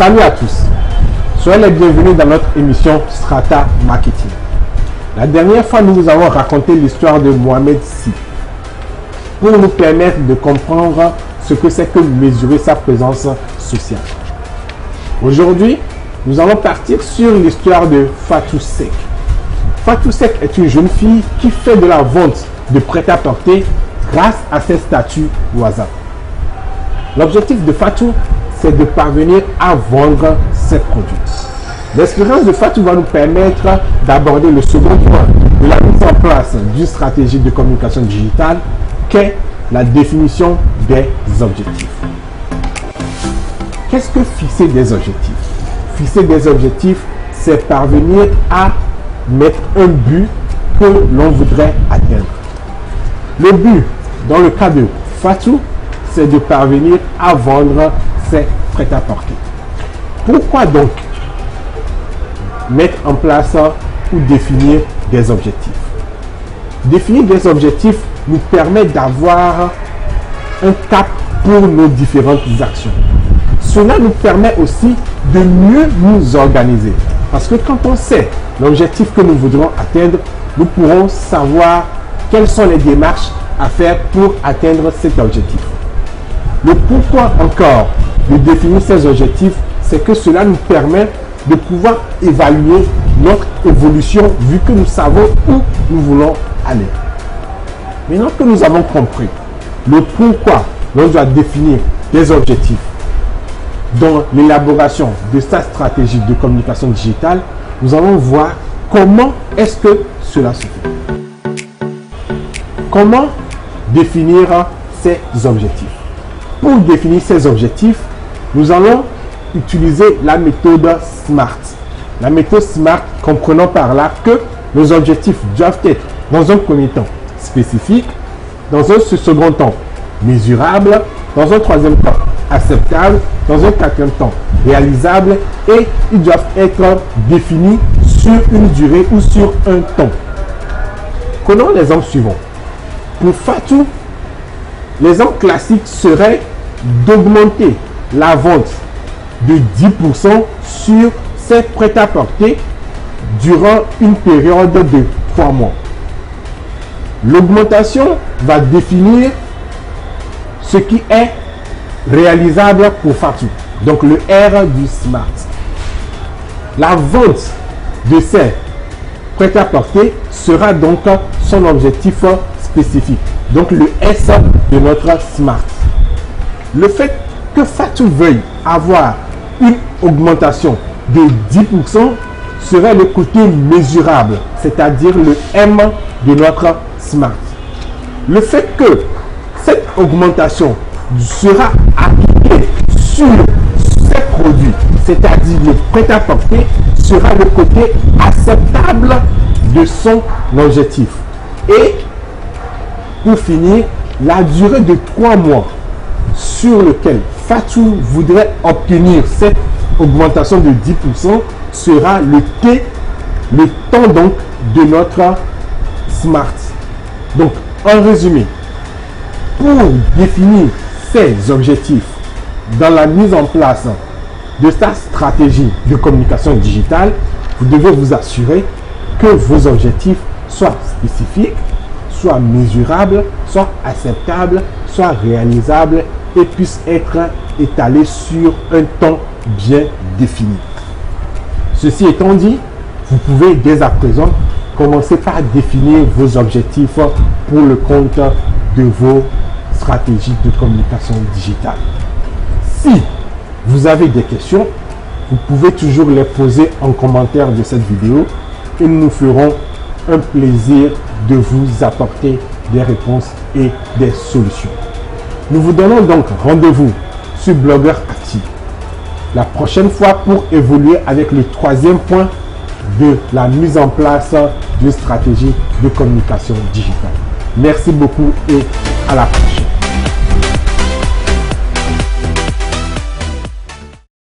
Salut à tous, soyez les bienvenus dans notre émission Strata Marketing. La dernière fois, nous vous avons raconté l'histoire de Mohamed Sy pour nous permettre de comprendre ce que c'est que mesurer sa présence sociale. Aujourd'hui, nous allons partir sur l'histoire de Fatou Seck. Fatou Seck est une jeune fille qui fait de la vente de prêt-à-porter grâce à ses statuts WhatsApp. L'objectif de Fatou, c'est de parvenir à vendre ses produits. L'expérience de Fatou va nous permettre d'aborder le second point de la mise en place d'une stratégie de communication digitale qu'est la définition des objectifs. Qu'est-ce que fixer des objectifs? Fixer des objectifs, c'est parvenir à mettre un but que l'on voudrait atteindre. Le but, dans le cas de Fatou, c'est de parvenir à vendre ses prêt-à-porter. Pourquoi donc mettre en place ou définir des objectifs? Définir des objectifs nous permet d'avoir un cap pour nos différentes actions. Cela nous permet aussi de mieux nous organiser. Parce que quand on sait l'objectif que nous voudrons atteindre, nous pourrons savoir quelles sont les démarches à faire pour atteindre cet objectif. Le pourquoi encore de définir ces objectifs, c'est que cela nous permet de pouvoir évaluer notre évolution vu que nous savons où nous voulons aller. Maintenant que nous avons compris le pourquoi l'on doit définir des objectifs dans l'élaboration de sa stratégie de communication digitale, nous allons voir comment est-ce que cela se fait. Comment définir ces objectifs? Pour définir ces objectifs, nous allons utiliser la méthode SMART. La méthode SMART comprenant par là que nos objectifs doivent être dans un premier temps spécifiques, dans un second temps mesurable, dans un troisième temps acceptable, dans un quatrième temps réalisable et ils doivent être définis sur une durée ou sur un temps. Prenons l'exemple suivant. Pour Fatou, l'exemple classique serait d'augmenter la vente de 10% sur ses prêt-à-porter durant une période de 3 mois. L'augmentation va définir ce qui est réalisable pour Fatou, donc le R du SMART. La vente de ces prêt-à-porter sera donc son objectif spécifique, donc le S de notre SMART. Le fait que Fatou veuille avoir une augmentation de 10% serait le côté mesurable, c'est-à-dire le M de notre SMART. Le fait que cette augmentation sera appliquée sur ces produits, c'est-à-dire le prêt-à-porter, sera le côté acceptable de son objectif. Et pour finir, la durée de 3 mois sur lequel Fatou voudrait obtenir cette augmentation de 10% sera le T, le temps donc de notre SMART. Donc, en résumé, pour définir ces objectifs dans la mise en place de sa stratégie de communication digitale, vous devez vous assurer que vos objectifs soient spécifiques, soient mesurables, soient acceptables, soient réalisables et puissent être étalés sur un temps bien défini. Ceci étant dit, vous pouvez dès à présent commencer par définir vos objectifs pour le compte de vos stratégies de communication digitale. Si vous avez des questions, vous pouvez toujours les poser en commentaire de cette vidéo et nous nous ferons un plaisir de vous apporter des réponses et des solutions. Nous vous donnons donc rendez-vous sur Blogueur Active la prochaine fois pour évoluer avec le troisième point de la mise en place d'une stratégie de communication digitale. Merci beaucoup et à la prochaine.